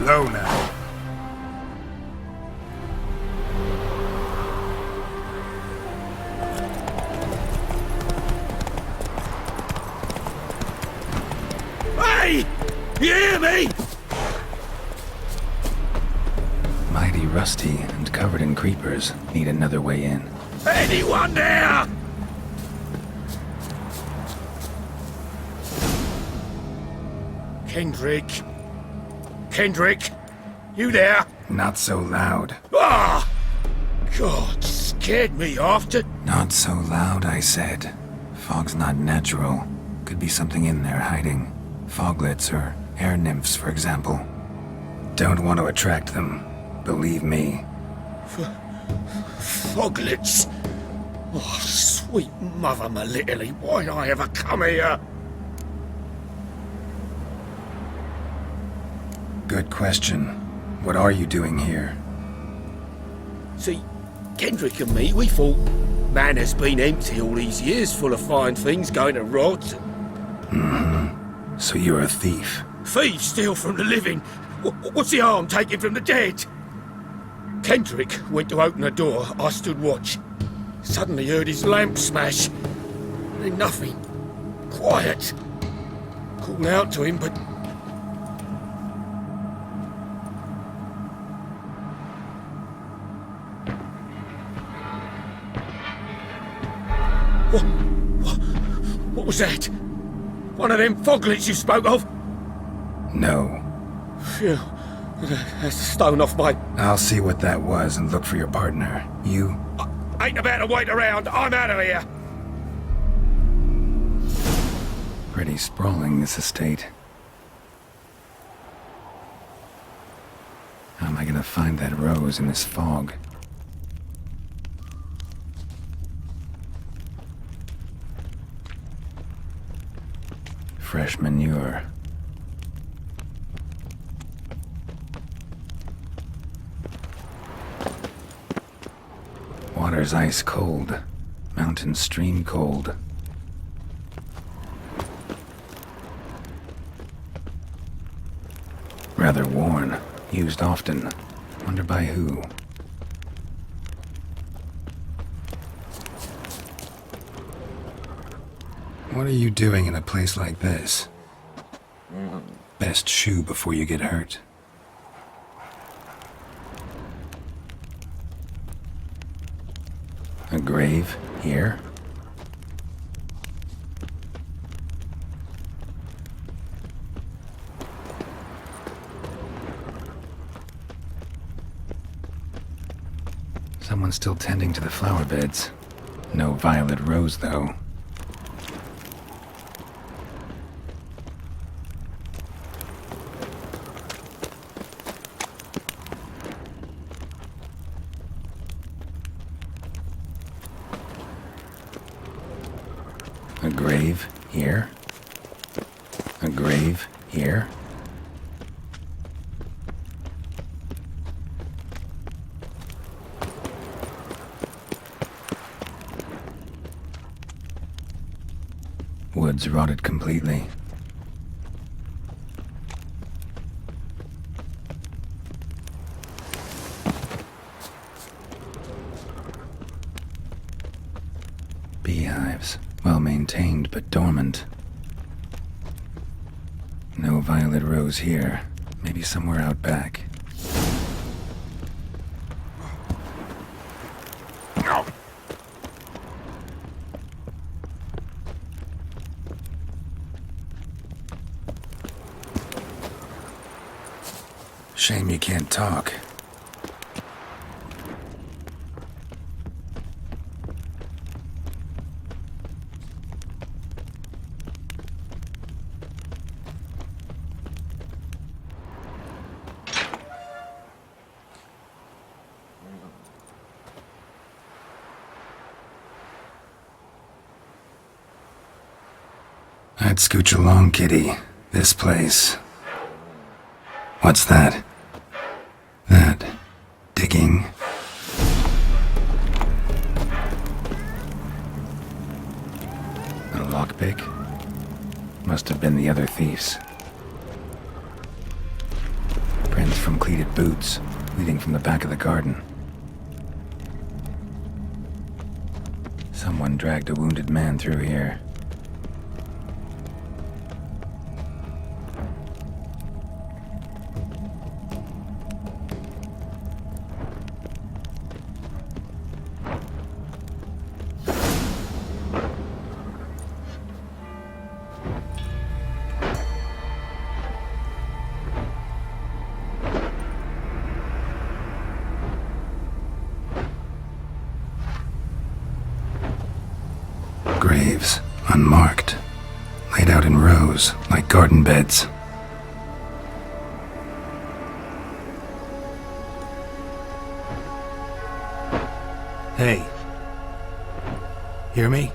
low now. Hey! You hear me? Mighty rusty and covered in creepers. Need another way in. Anyone there? Kendrick? Kendrick? You there? Not so loud. Ah! God, scared me after. Not so loud, I said. Fog's not natural. Could be something in there hiding. Foglets or air nymphs, for example. Don't want to attract them. Believe me. Foglets? Oh, sweet mother Melitterly, why'd I ever come here? Good question. What are you doing here? See, Kendrick and me, we thought man has been empty all these years, full of fine things going to rot. So you're a thief? Thieves steal from the living. What's the harm taken from the dead? Kendrick went to open the door. I stood watch. Suddenly heard his lamp smash. Then nothing. Quiet. Called out to him, but... What was that? One of them foglets you spoke of? No. Phew. That's a stone off my... I'll see what that was and look for your partner. You? I ain't about to wait around. I'm out of here. Pretty sprawling, this estate. How am I gonna find that rose in this fog? Fresh manure. Water's ice cold. Mountain stream cold. Rather worn. Used often. Wonder by who. What are you doing in a place like this? Best shoe before you get hurt. A grave here? Someone's still tending to the flower beds. No violet rose, though. A grave here. A grave here. Woods rotted completely. Beehives. Well maintained, but dormant. No violet rose here. Maybe somewhere out back. Shame you can't talk. I'd scooch along, kitty. This place. What's that? That. Digging. A lockpick? Must have been the other thieves. Footprints from cleated boots, leading from the back of the garden. Someone dragged a wounded man through here. Graves, unmarked, laid out in rows like garden beds. Hey. Hear me?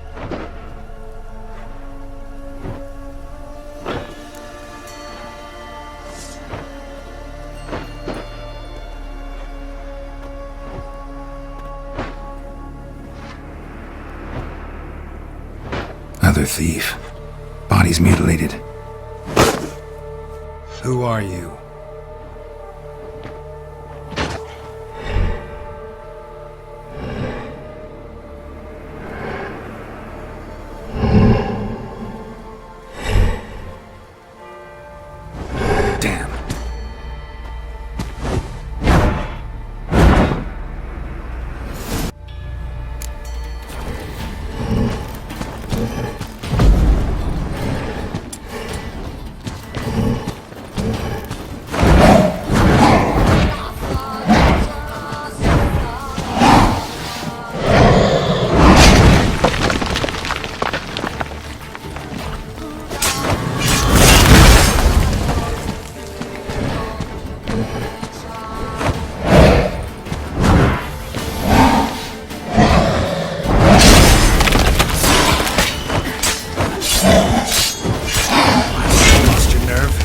Another thief. Bodies mutilated. Who are you? Damn. Lost your nerve?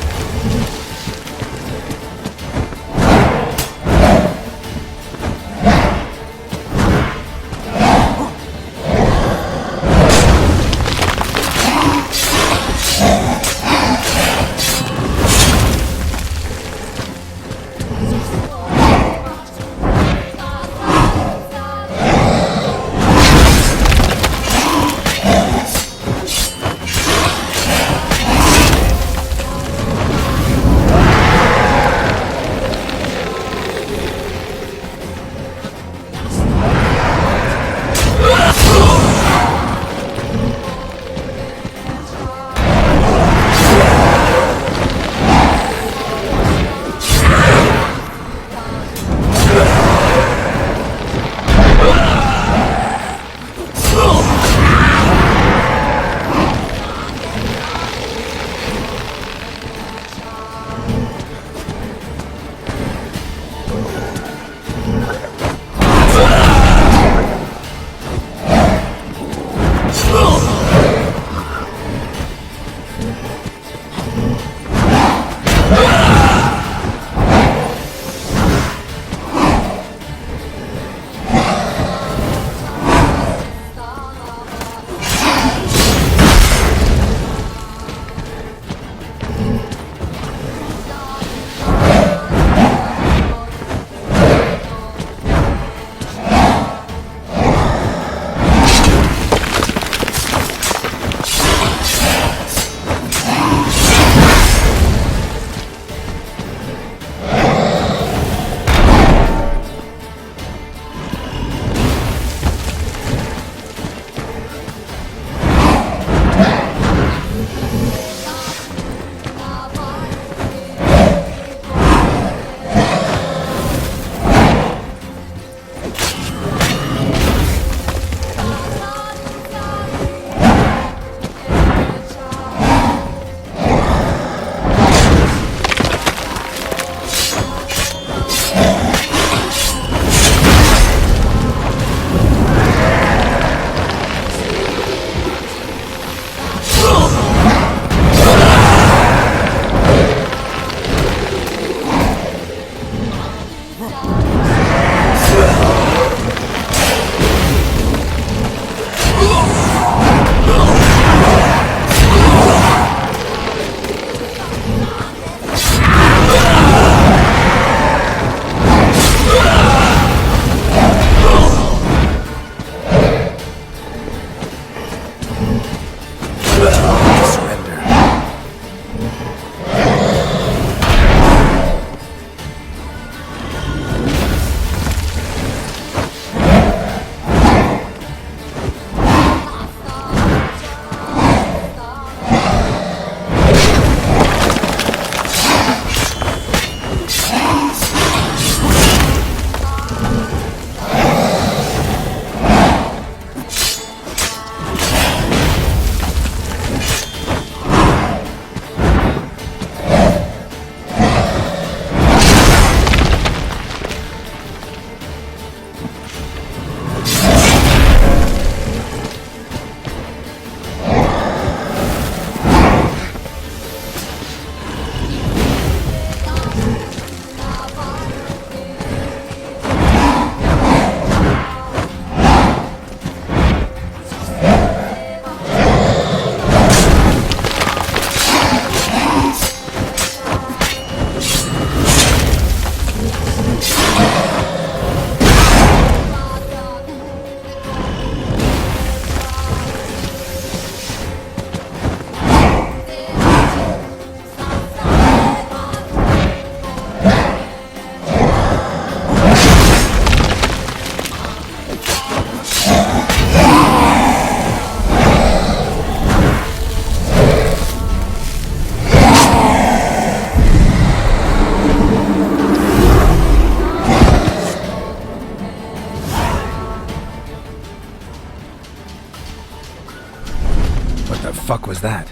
was that?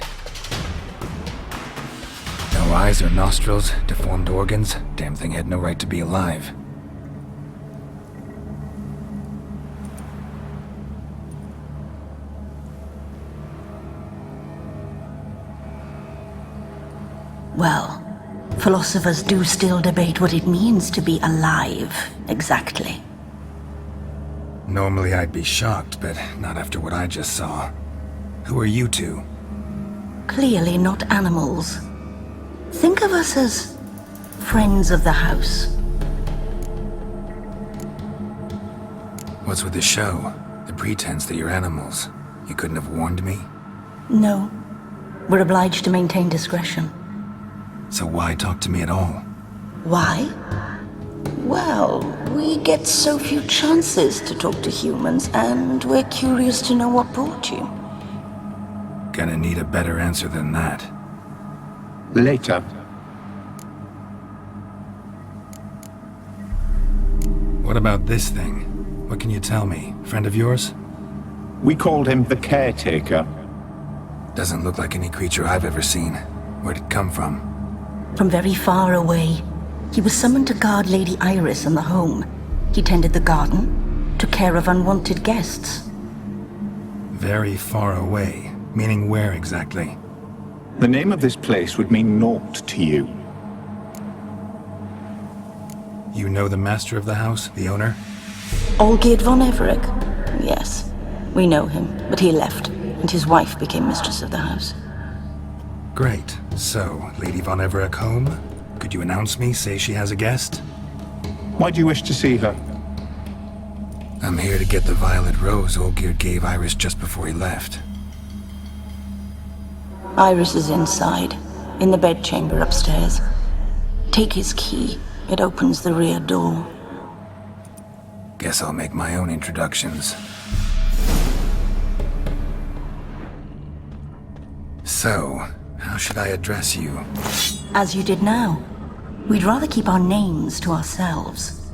No eyes or nostrils, deformed organs. Damn thing had no right to be alive. Well, philosophers do still debate what it means to be alive, exactly. Normally I'd be shocked, but not after what I just saw. Who are you two? Clearly not animals. Think of us as friends of the house. What's with the show? The pretense that you're animals. You couldn't have warned me? No. We're obliged to maintain discretion. So why talk to me at all? Why? Well, we get so few chances to talk to humans, and we're curious to know what brought you. Gonna need a better answer than that. Later. What about this thing? What can you tell me? Friend of yours? We called him the Caretaker. Doesn't look like any creature I've ever seen. Where'd it come from? From very far away. He was summoned to guard Lady Iris and the home. He tended the garden, took care of unwanted guests. Very far away. Meaning where exactly? The name of this place would mean naught to you. You know the master of the house, the owner? Olgierd von EVEREC? Yes. We know him, but he left, and his wife became mistress of the house. Great. So, Lady von EVEREC home? Could you announce me, say she has a guest? Why do you wish to see her? I'm here to get the violet rose Olgierd gave Iris just before he left. Iris is inside, in the bedchamber upstairs. Take his key. It opens the rear door. Guess I'll make my own introductions. So, how should I address you? As you did now. We'd rather keep our names to ourselves.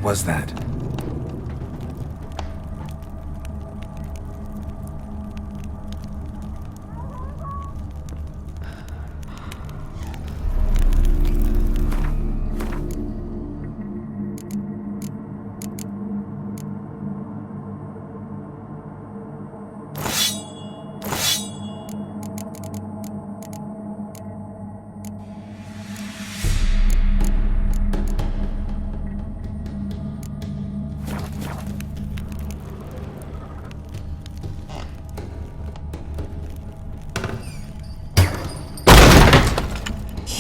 was that?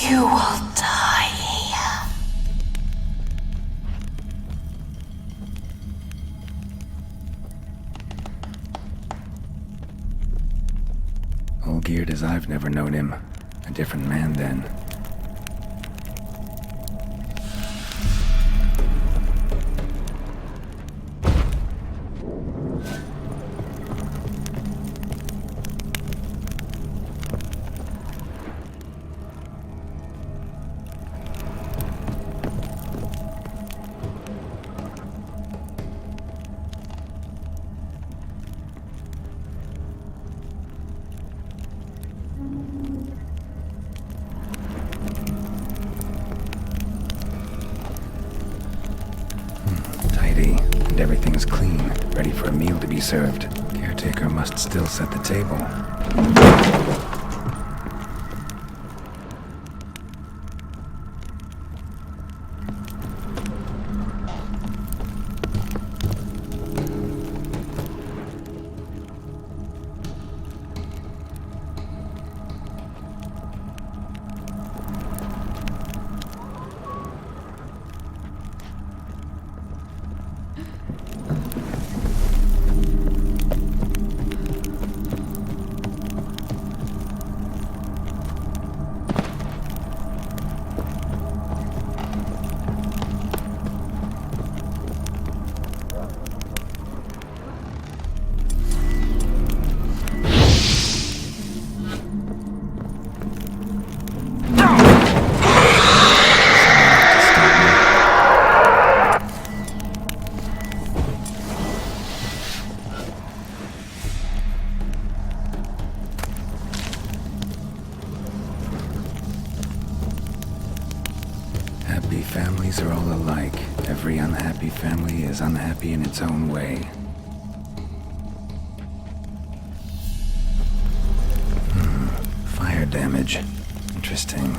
You will die here. All geared as I've never known him. A different man then. Tidy, and everything's clean, ready for a meal to be served. Caretaker must still set the table. Happy families are all alike. Every unhappy family is unhappy in its own way. Fire damage. Interesting.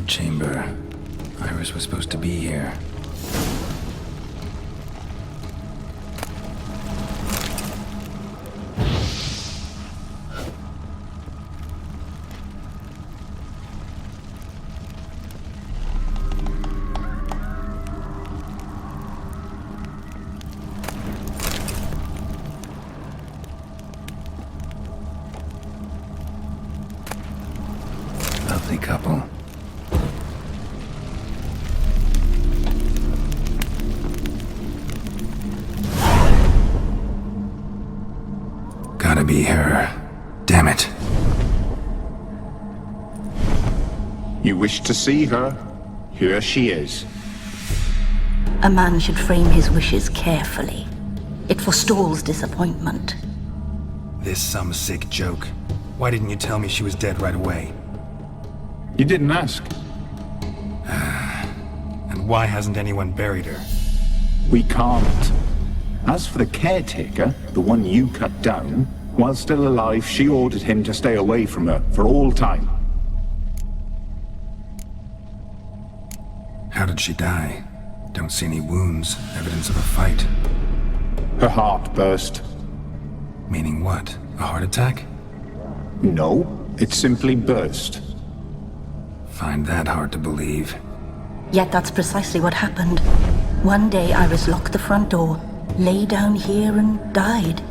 Chamber. Iris was supposed to be here. Lovely couple. Gotta be her. Damn it. You wish to see her? Here she is. A man should frame his wishes carefully. It forestalls disappointment. This some sick joke. Why didn't you tell me she was dead right away? You didn't ask. And why hasn't anyone buried her? We can't. As for the caretaker, the one you cut down, while still alive, she ordered him to stay away from her for all time. How did she die? Don't see any wounds, evidence of a fight. Her heart burst. Meaning what? A heart attack? No, it simply burst. Find that hard to believe. Yet that's precisely what happened. One day Iris locked the front door, lay down here and died.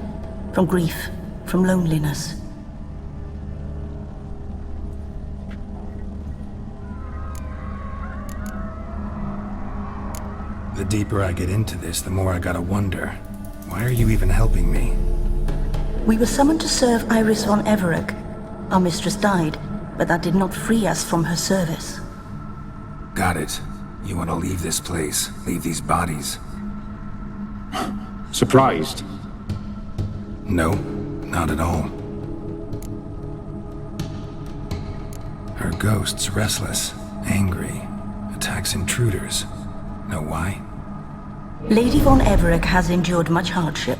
From grief, from loneliness. The deeper I get into this, the more I gotta wonder. Why are you even helping me? We were summoned to serve Iris von EVEREC. Our mistress died, but that did not free us from her service. Got it. You want to leave this place, leave these bodies. Surprised? No, not at all. Her ghost's restless, angry, attacks intruders. Know why? Lady von EVEREC has endured much hardship.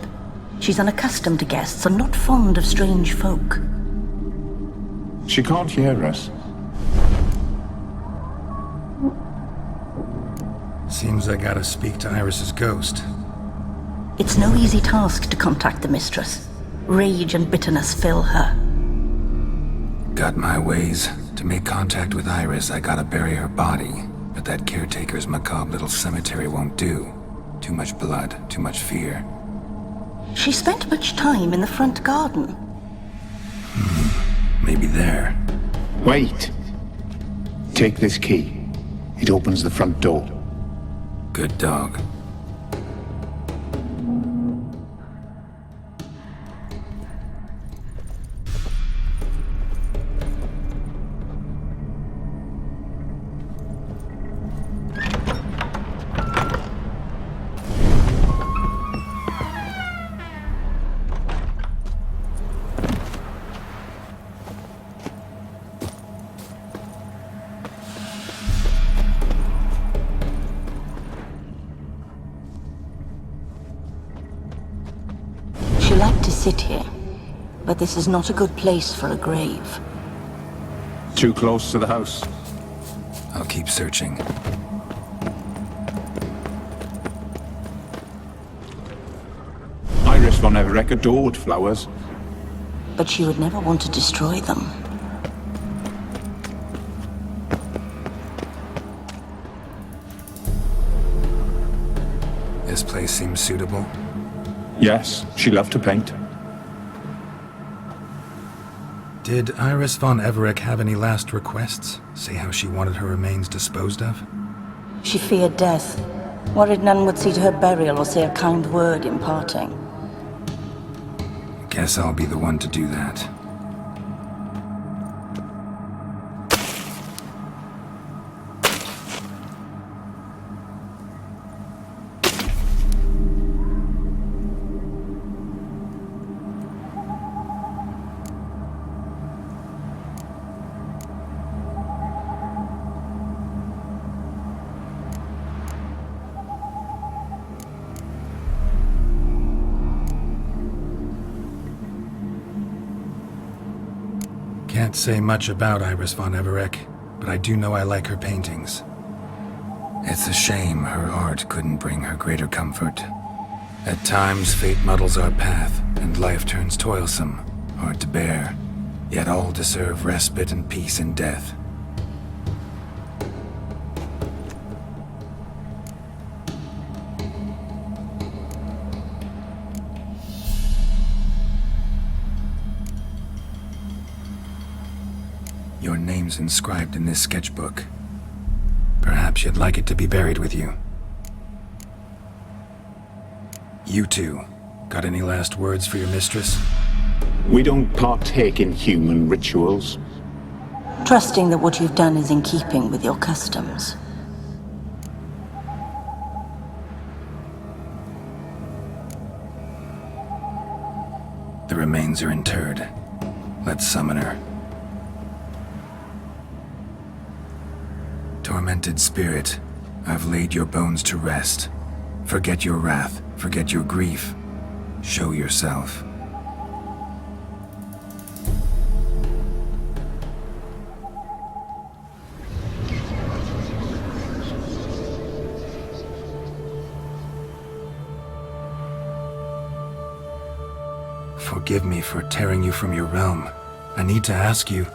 She's unaccustomed to guests and not fond of strange folk. She can't hear us. Seems I gotta speak to Iris's ghost. It's no easy task to contact the mistress. Rage and bitterness fill her. Got my ways. To make contact with Iris, I gotta bury her body. But that caretaker's macabre little cemetery won't do. Too much blood, too much fear. She spent much time in the front garden. Maybe there. Wait. Take this key. It opens the front door. Good dog. She liked to sit here, but this is not a good place for a grave. Too close to the house. I'll keep searching. Iris von EVEREC adored flowers. But she would never want to destroy them. This place seems suitable. Yes, she loved to paint. Did Iris von EVEREC have any last requests? Say how she wanted her remains disposed of? She feared death, worried none would see to her burial or say a kind word in parting. Guess I'll be the one to do that. Can't say much about Iris von EVEREC. but I do know I like her paintings. It's a shame her art couldn't bring her greater comfort. At times, fate muddles our path, and life turns toilsome, hard to bear. Yet all deserve respite and peace in death. Your name's inscribed in this sketchbook. Perhaps you'd like it to be buried with you. You two, got any last words for your mistress? We don't partake in human rituals. Trusting that what you've done is in keeping with your customs. The remains are interred. Let's summon her. Tormented spirit, I've laid your bones to rest. Forget your wrath, forget your grief. Show yourself. Forgive me for tearing you from your realm. I need to ask you.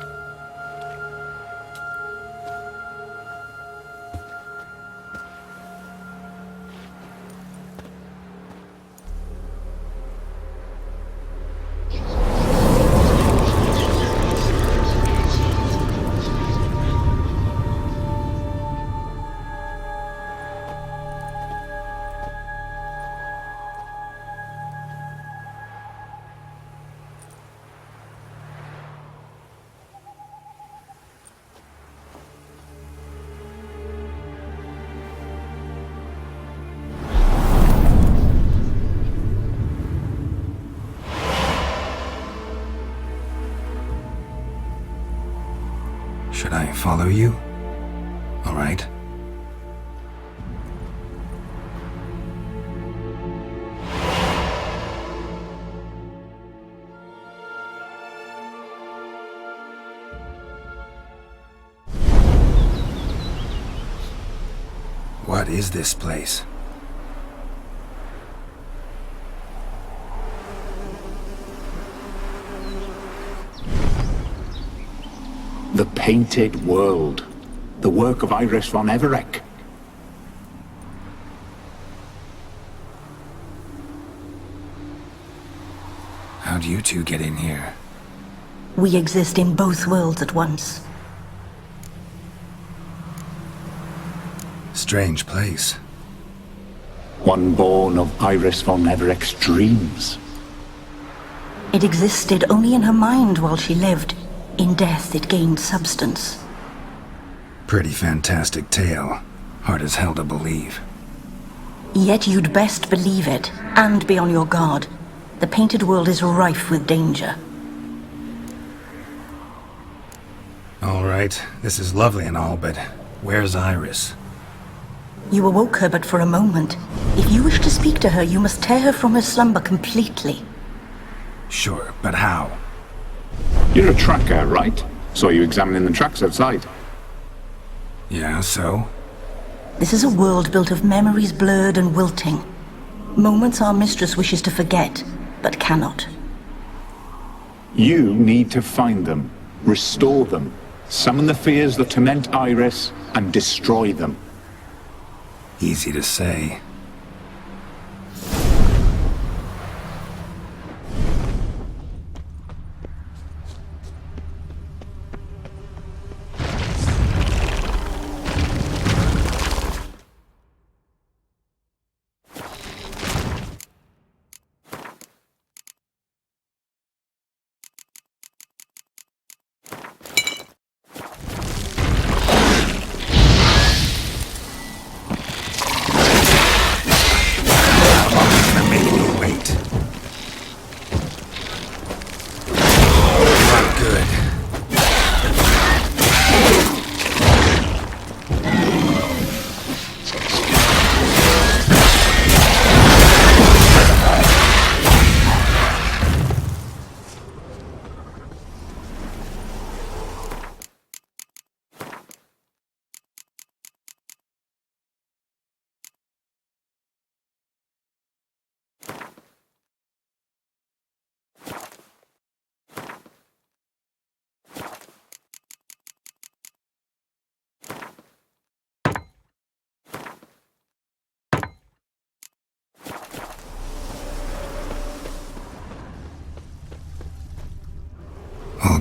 Should I follow you? All right. What is this place? The Painted World. The work of Iris von EVEREC. How'd you two get in here? We exist in both worlds at once. Strange place. One born of Iris von EVEREC's dreams. It existed only in her mind while she lived. In death, it gained substance. Pretty fantastic tale. Hard as hell to believe. Yet you'd best believe it, and be on your guard. The Painted World is rife with danger. All right, this is lovely and all, but where's Iris? You awoke her but for a moment. If you wish to speak to her, you must tear her from her slumber completely. Sure, but how? You're a tracker, right? Saw you examining the tracks outside. Yeah, so? This is a world built of memories blurred and wilting. Moments our mistress wishes to forget, but cannot. You need to find them, restore them, summon the fears that torment Iris, and destroy them. Easy to say.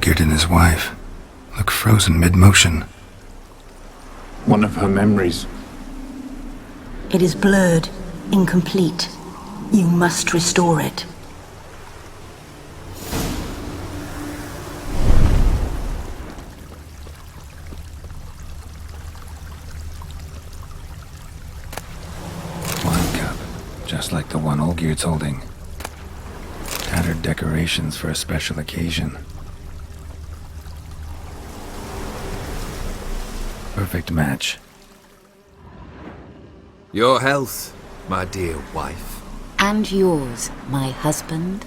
Olgierd and his wife look frozen mid-motion. One of her memories. It is blurred, incomplete. You must restore it. Wine cup, just like the one Olgierd's holding. Tattered decorations for a special occasion. Perfect match. Your health, my dear wife. And yours, my husband.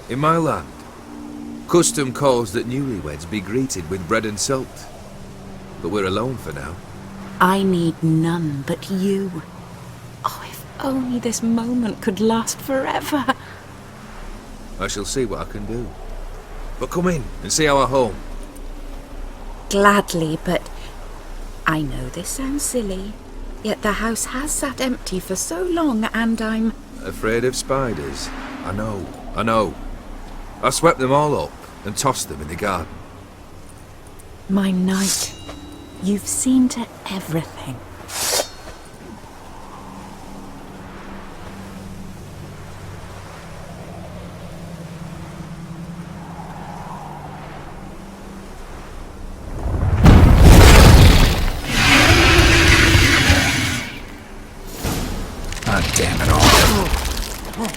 In my land, custom calls that newlyweds be greeted with bread and salt. But we're alone for now. I need none but you. Oh, if only this moment could last forever. I shall see what I can do. But come in and see our home. Gladly, but I know this sounds silly, yet the house has sat empty for so long and I'm... Afraid of spiders? I know. I swept them all up and tossed them in the garden. My knight, you've seen to everything. Ah, damn it all. Come on.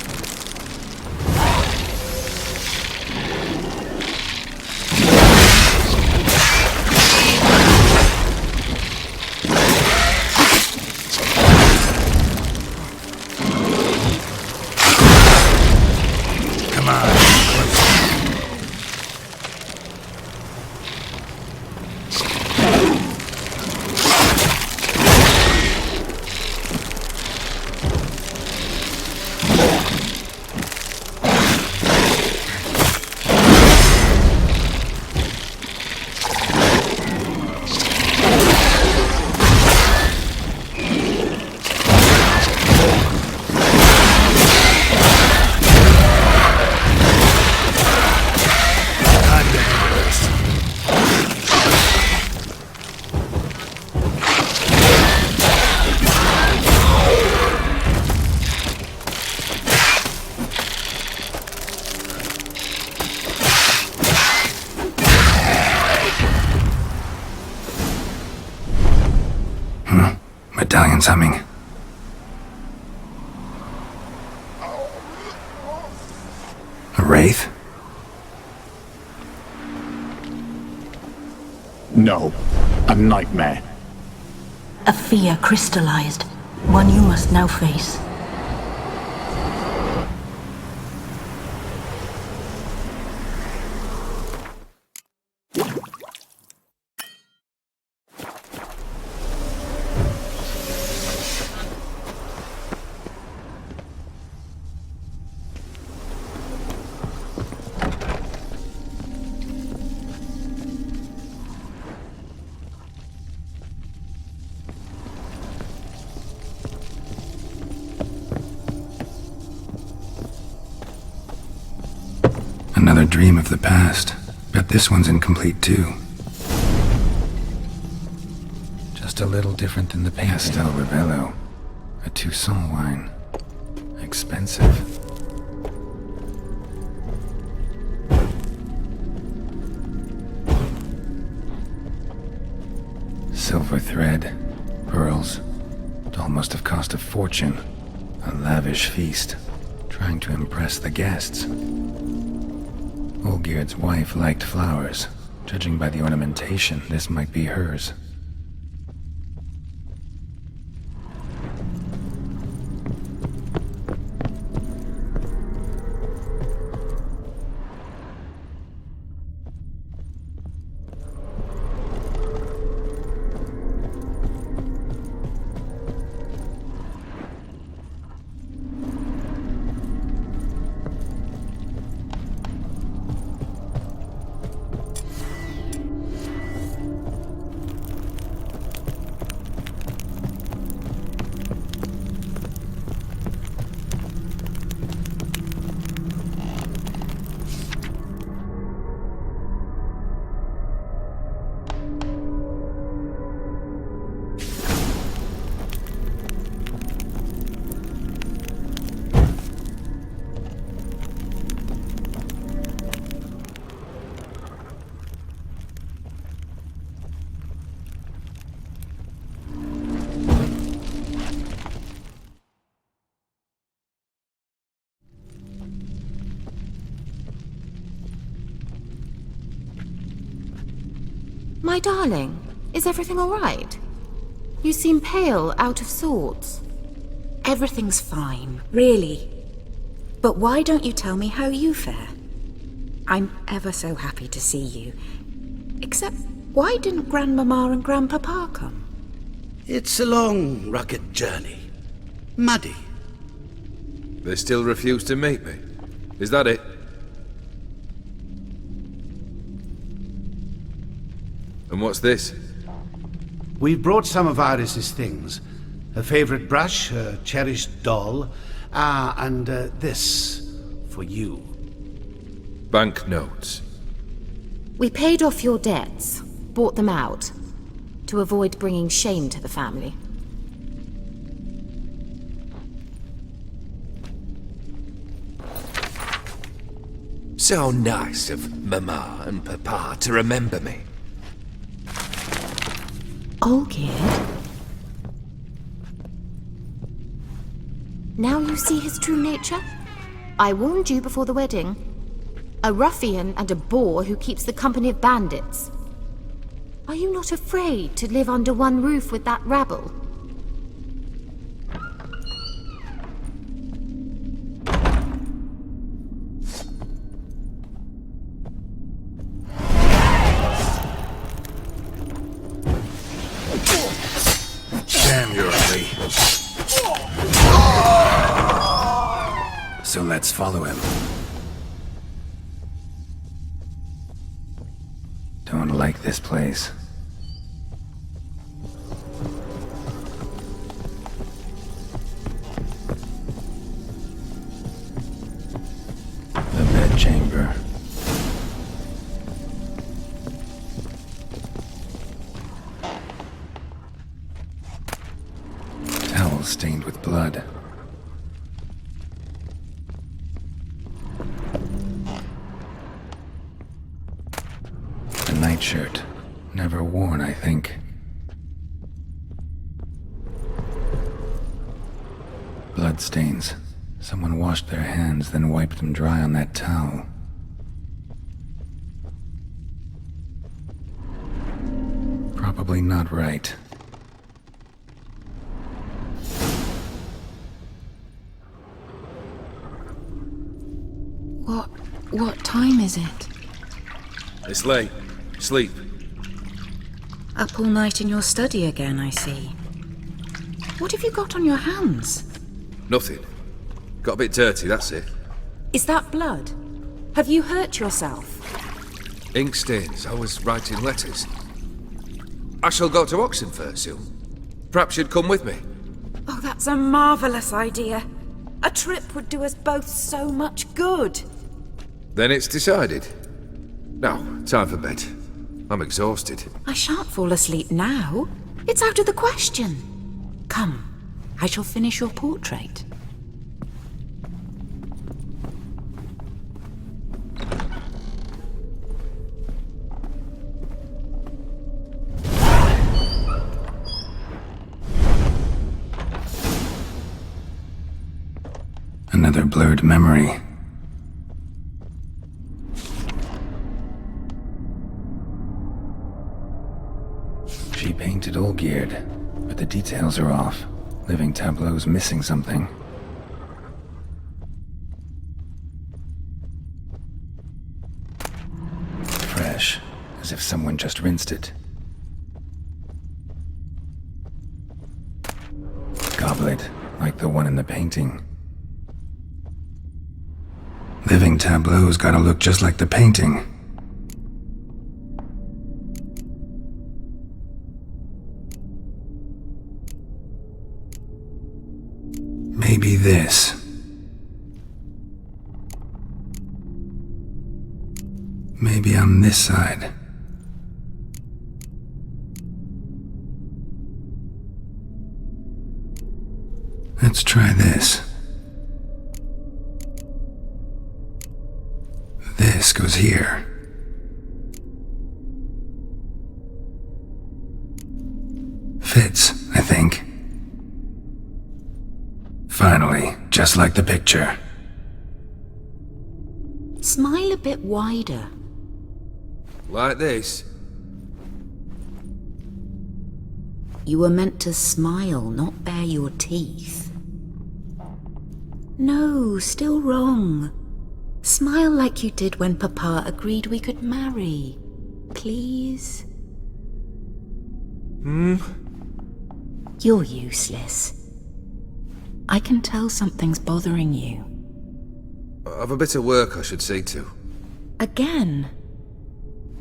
Medallion's humming. A wraith? No. A nightmare. A fear crystallized, one you must now face. Another dream of the past. Bet this one's incomplete too. Just a little different than the painting. Castel Ravello. A Toussaint wine. Expensive. Silver thread. Pearls. It all must have cost a fortune. A lavish feast. Trying to impress the guests. Olgierd's wife liked flowers. Judging by the ornamentation, this might be hers. My darling, is everything all right? You seem pale, out of sorts. Everything's fine, really. But why don't you tell me how you fare? I'm ever so happy to see you. Except, why didn't Grandmama and Grandpapa come? It's a long, rugged journey. Muddy. They still refuse to meet me. Is that it? And what's this? We've brought some of Iris's things. Her favorite brush, her cherished doll, and this for you. Banknotes. We paid off your debts, bought them out, to avoid bringing shame to the family. So nice of Mama and Papa to remember me. Olgierd? Now you see his true nature? I warned you before the wedding. A ruffian and a boor who keeps the company of bandits. Are you not afraid to live under one roof with that rabble? Damn you, Lee. So let's follow him. Don't like this place. The bedchamber. Towel stained with blood. A nightshirt. Never worn, I think. Bloodstains. Someone washed their hands, then wiped them dry on that towel. Probably not right. What time is it? It's late. Sleep. Up all night in your study again, I see. What have you got on your hands? Nothing. Got a bit dirty, that's it. Is that blood? Have you hurt yourself? Ink stains. I was writing letters. I shall go to Oxenfurt soon. Perhaps you'd come with me. Oh, that's a marvellous idea. A trip would do us both so much good. Then it's decided. Now, time for bed. I'm exhausted. I shan't fall asleep now. It's out of the question. Come, I shall finish your portrait. Another blurred memory. She painted Olgierd, but the details are off. Living tableau's missing something. Fresh, as if someone just rinsed it. Goblet, like the one in the painting. Living tableau's gotta look just like the painting. Maybe this. Maybe on this side. Let's try this. This goes here. Fits, I think. Finally, just like the picture. Smile a bit wider. Like this? You were meant to smile, not bare your teeth. No, still wrong. Smile like you did when Papa agreed we could marry. Please? You're useless. I can tell something's bothering you. I've a bit of work I should see to. Again?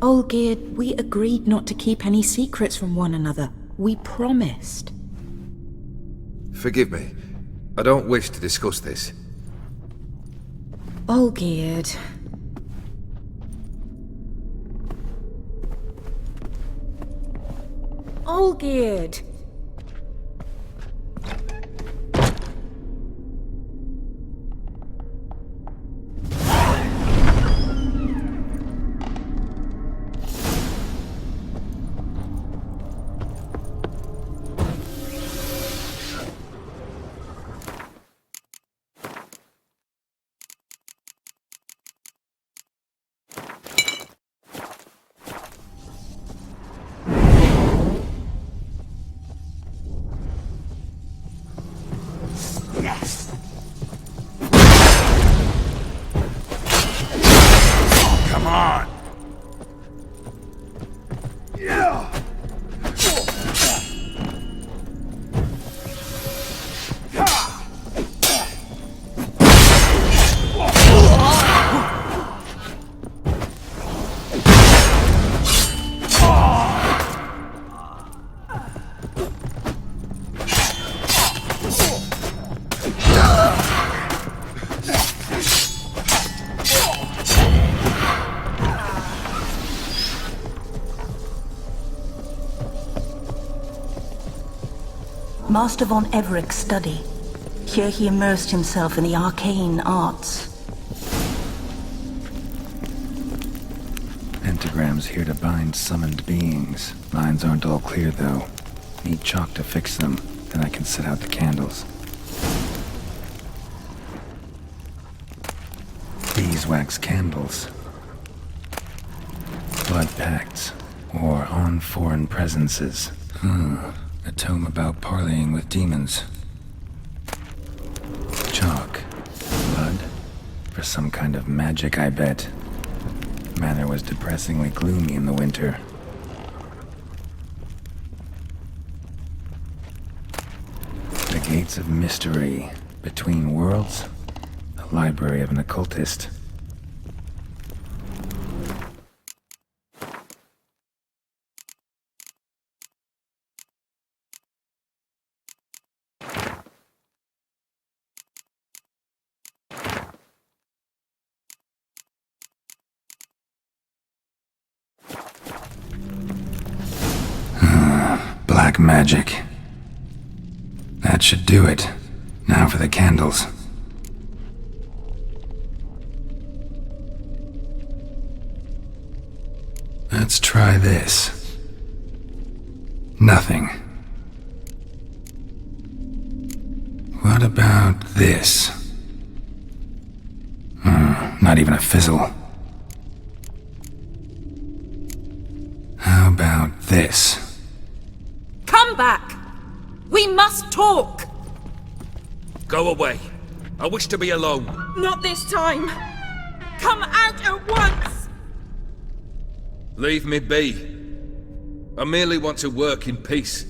Olgierd, we agreed not to keep any secrets from one another. We promised. Forgive me. I don't wish to discuss this. Olgierd. Olgierd! Come on! Master von EVEREC's study. Here he immersed himself in the arcane arts. Pentagrams here to bind summoned beings. Lines aren't all clear, though. Need chalk to fix them, then I can set out the candles. Beeswax candles. Blood pacts, or on foreign presences. A tome about parleying with demons. Chalk. Blood. For some kind of magic, I bet. Manor was depressingly gloomy in the winter. The Gates of Mystery. Between Worlds. The library of an occultist. Black magic. That should do it. Now for the candles. Let's try this. Nothing. What about this? Not even a fizzle. How about this? Come back! We must talk! Go away. I wish to be alone. Not this time! Come out at once! Leave me be. I merely want to work in peace.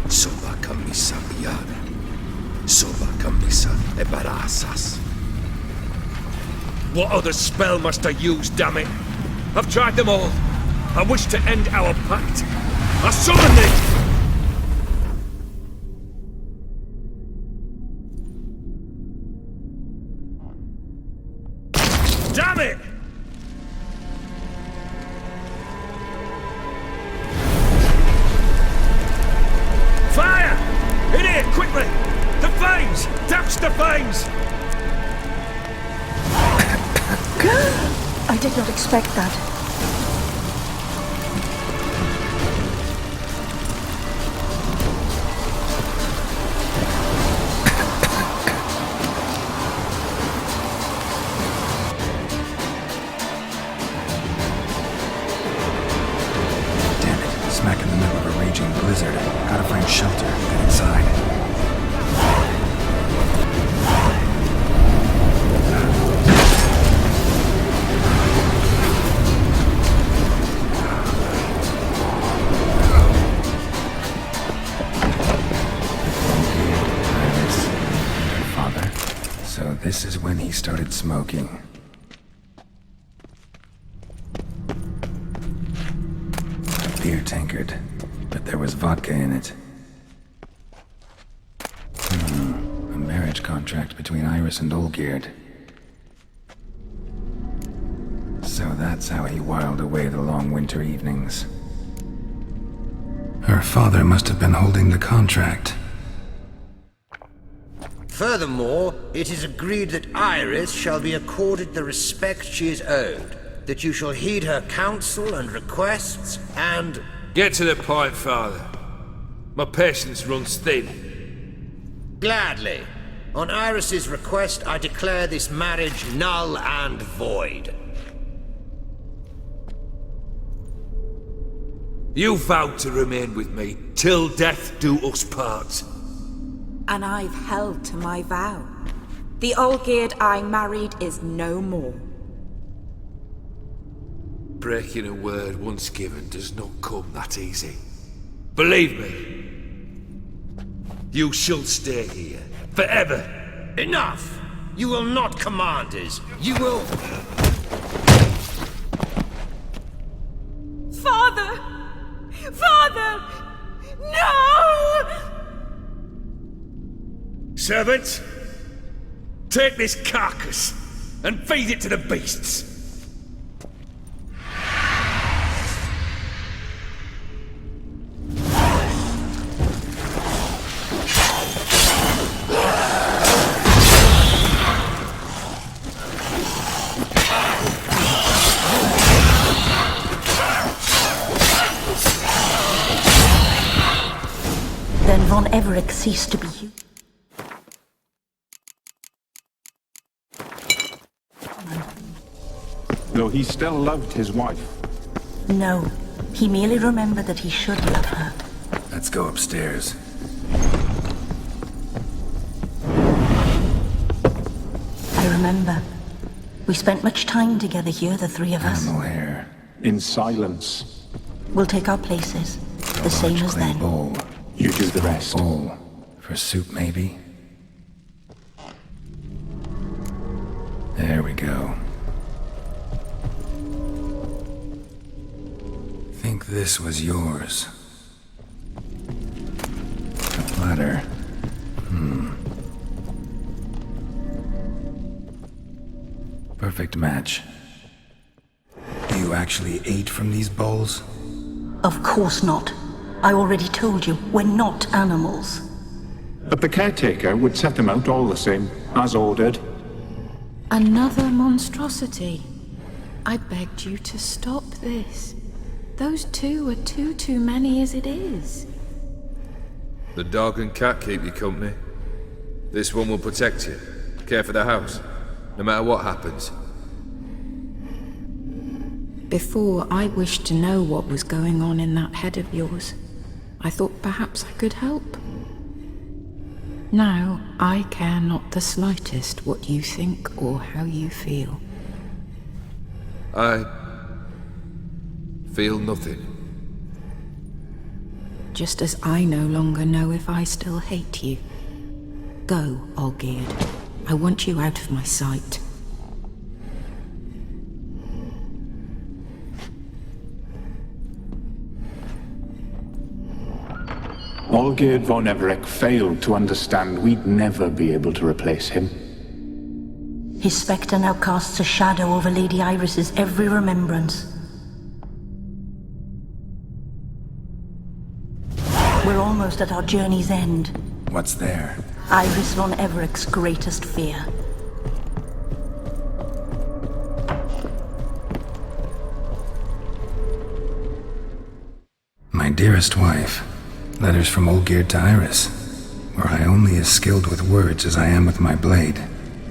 Soba camisa iare. Soba camisa e barasas. What other spell must I use, damn it? I've tried them all. I wish to end our pact. I summon thee! Damn it! Fire! In here, quickly! The flames! Douse the flames! I did not expect that. Damn it, smack in the middle of a raging blizzard. Gotta find shelter, get inside. So this is when he started smoking. A beer tankard, but there was vodka in it. A marriage contract between Iris and Olgierd. So that's how he whiled away the long winter evenings. Her father must have been holding the contract. Furthermore, it is agreed that Iris shall be accorded the respect she is owed, that you shall heed her counsel and requests, and... Get to the point, Father. My patience runs thin. Gladly. On Iris's request, I declare this marriage null and void. You vowed to remain with me till death do us part. And I've held to my vow. The Olgierd I married is no more. Breaking a word once given does not come that easy. Believe me, you shall stay here forever. Enough! You will not command us. You will... Father! Father! No! Servants, take this carcass and feed it to the beasts. Then von EVEREC ceased to be you. Though he still loved his wife. No, he merely remembered that he should love her. Let's go upstairs. I remember. We spent much time together here, the three of us. Animal hair. In silence. We'll take our places, the same as Clay then. bowl. You do the rest. Bowl. For soup, maybe? There we go. Think this was yours. A platter. Perfect match. You actually ate from these bowls? Of course not. I already told you, we're not animals. But the caretaker would set them out all the same, as ordered. Another monstrosity. I begged you to stop this. Those two are too many as it is. The dog and cat keep you company. This one will protect you, care for the house, no matter what happens. Before, I wished to know what was going on in that head of yours. I thought perhaps I could help. Now, I care not the slightest what you think or how you feel. I feel nothing. Just as I no longer know if I still hate you. Go, Olgierd. I want you out of my sight. Olgierd von EVEREC failed to understand we'd never be able to replace him. His spectre now casts a shadow over Lady Iris's every remembrance. We're almost at our journey's end. What's there? Iris von EVEREC's greatest fear. My dearest wife, letters from Olgierd to Iris, where I only as skilled with words as I am with my blade,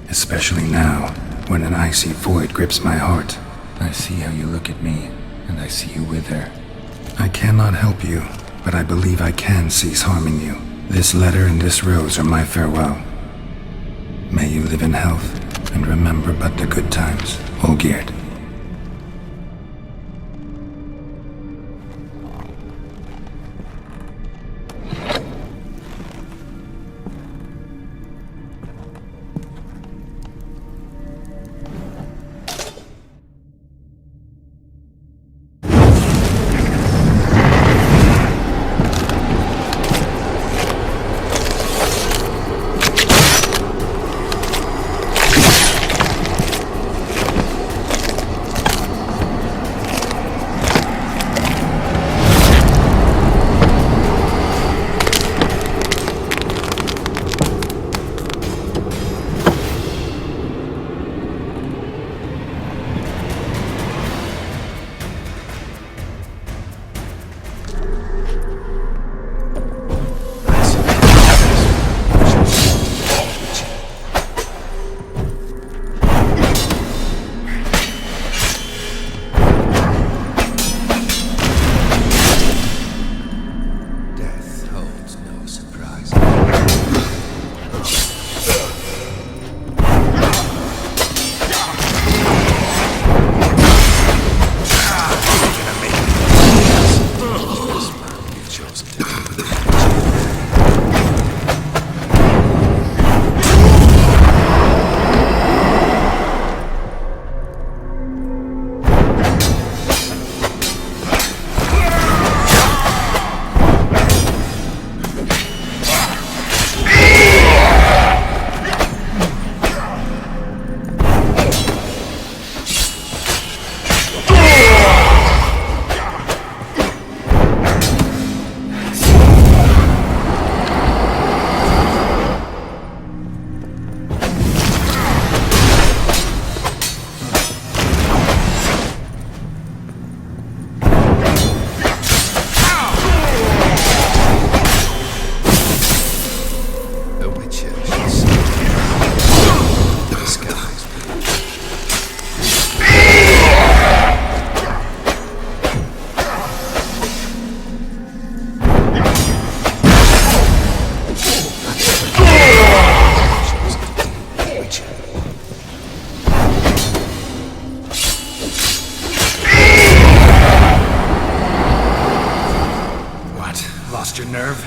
especially now, when an icy void grips my heart. I see how you look at me, and I see you wither. I cannot help you, but I believe I can cease harming you. This letter and this rose are my farewell. May you live in health, and remember but the good times, Olgierd. Lost your nerve?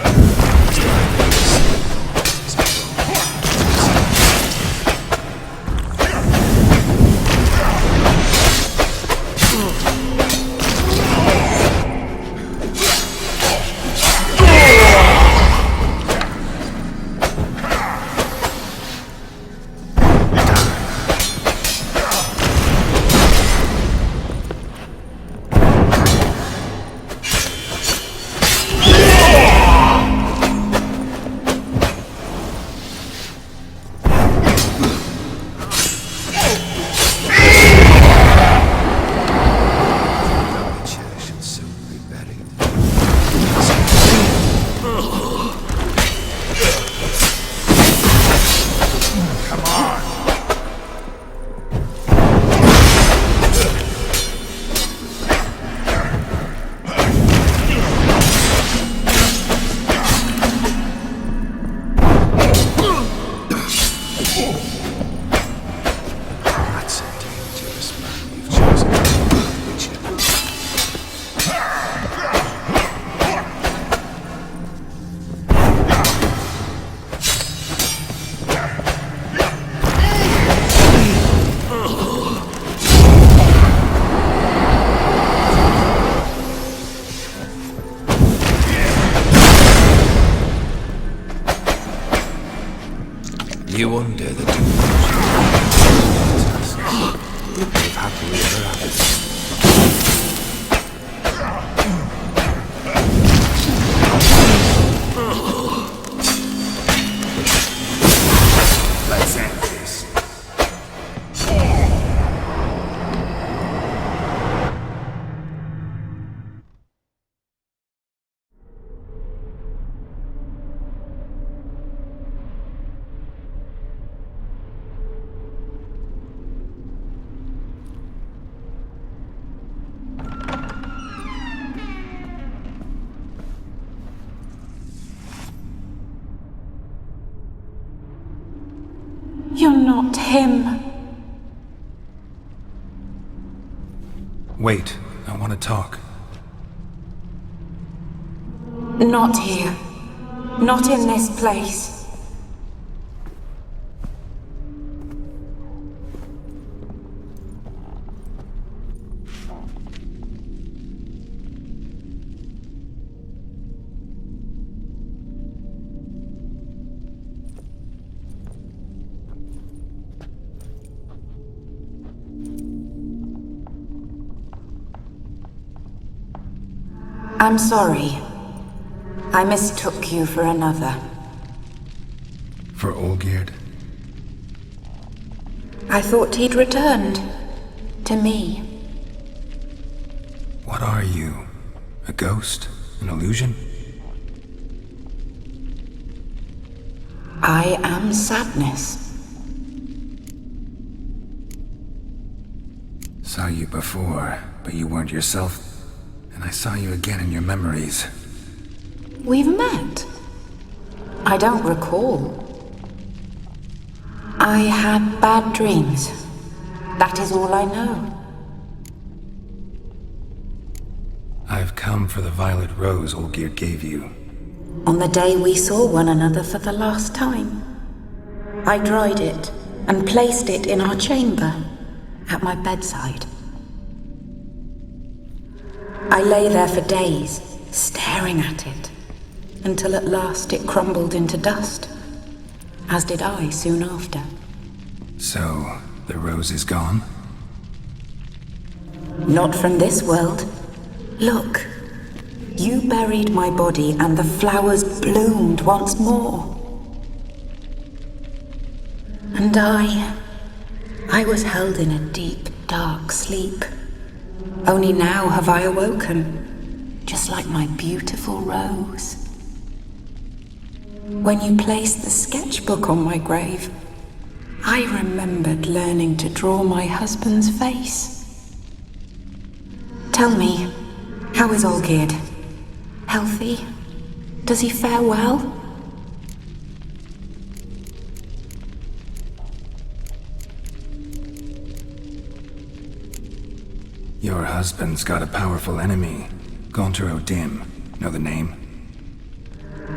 You wonder the two live happily ever after. Let's end this. You're not him. Wait, I want to talk. Not here. Not in this place. I'm sorry. I mistook you for another. For Olgierd? I thought he'd returned. To me. What are you? A ghost? An illusion? I am sadness. Saw you before, but you weren't yourself. And I saw you again in your memories. We've met. I don't recall. I had bad dreams. That is all I know. I've come for the violet rose Olgierd gave you. On the day we saw one another for the last time, I dried it and placed it in our chamber, at my bedside. I lay there for days, staring at it, until at last it crumbled into dust, as did I soon after. So, the rose is gone? Not from this world. Look, you buried my body and the flowers bloomed once more. And I was held in a deep, dark sleep. Only now have I awoken, just like my beautiful rose. When you placed the sketchbook on my grave, I remembered learning to draw my husband's face. Tell me, how is Olgierd? Healthy? Does he fare well? Your husband's got a powerful enemy. Gaunter O'Dim. Know the name?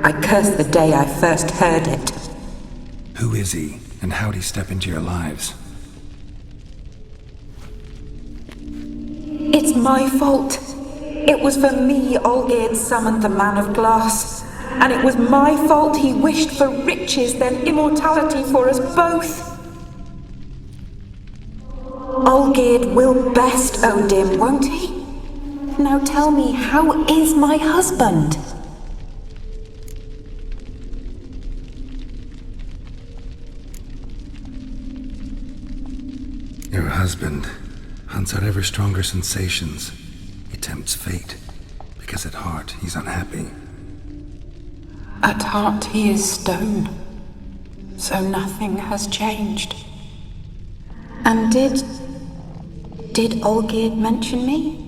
I curse the day I first heard it. Who is he, and how'd he step into your lives? It's my fault. It was for me Olgierd summoned the Man of Glass. And it was my fault he wished for riches then immortality for us both. Olgierd will best O'Dim, won't he? Now tell me, how is my husband? Your husband hunts out ever stronger sensations. He tempts fate, because at heart he's unhappy. At heart he is stone, so nothing has changed. And did Olgierd mention me?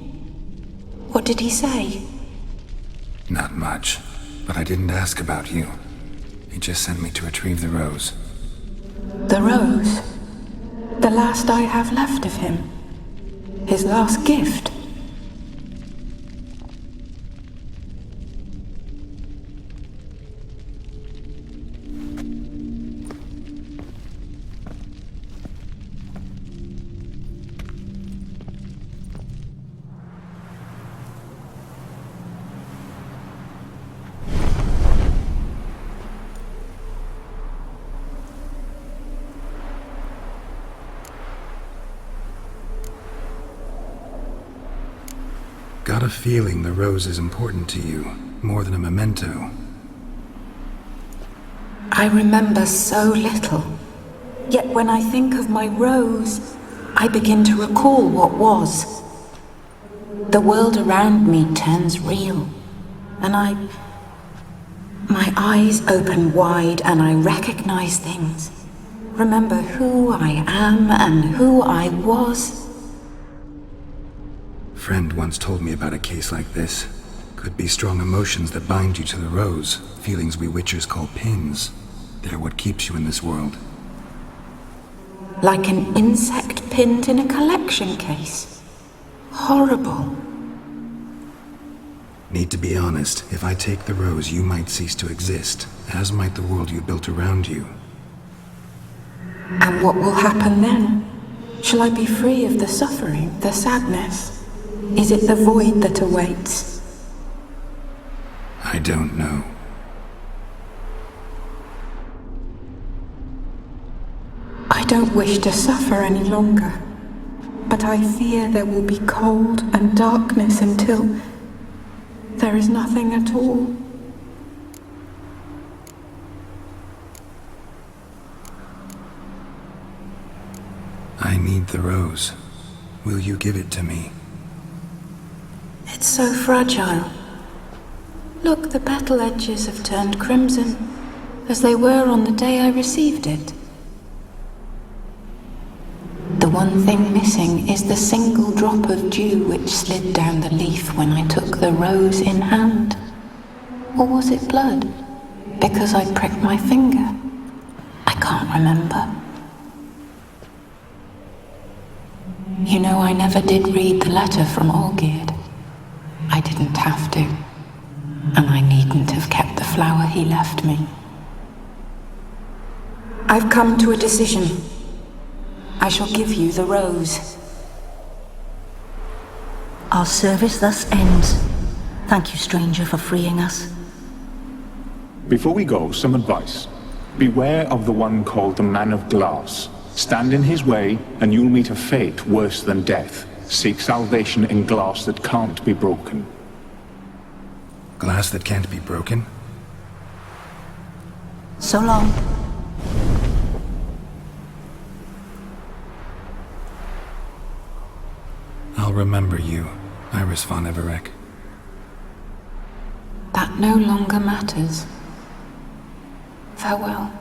What did he say? Not much, but I didn't ask about you. He just sent me to retrieve the rose. The rose? The last I have left of him? His last gift? got a feeling the rose is important to you, more than a memento. I remember so little. Yet when I think of my rose, I begin to recall what was. The world around me turns real, and my eyes open wide and I recognize things. Remember who I am and who I was. Friend once told me about a case like this. Could be strong emotions that bind you to the rose, feelings we witchers call pins. They're what keeps you in this world. Like an insect pinned in a collection case. Horrible. Need to be honest, if I take the rose, you might cease to exist, as might the world you built around you. And what will happen then? Shall I be free of the suffering, the sadness? Is it the void that awaits? I don't know. I don't wish to suffer any longer, but I fear there will be cold and darkness until there is nothing at all. I need the rose. Will you give it to me? It's so fragile. Look, the petal edges have turned crimson, as they were on the day I received it. The one thing missing is the single drop of dew which slid down the leaf when I took the rose in hand. Or was it blood? Because I pricked my finger? I can't remember. You know, I never did read the letter from Olgierd. I didn't have to. And I needn't have kept the flower he left me. I've come to a decision. I shall give you the rose. Our service thus ends. Thank you, stranger, for freeing us. Before we go, some advice. Beware of the one called the Man of Glass. Stand in his way, and you'll meet a fate worse than death. Seek salvation in glass that can't be broken. Glass that can't be broken? So long. I'll remember you, Iris von EVEREC. That no longer matters. Farewell.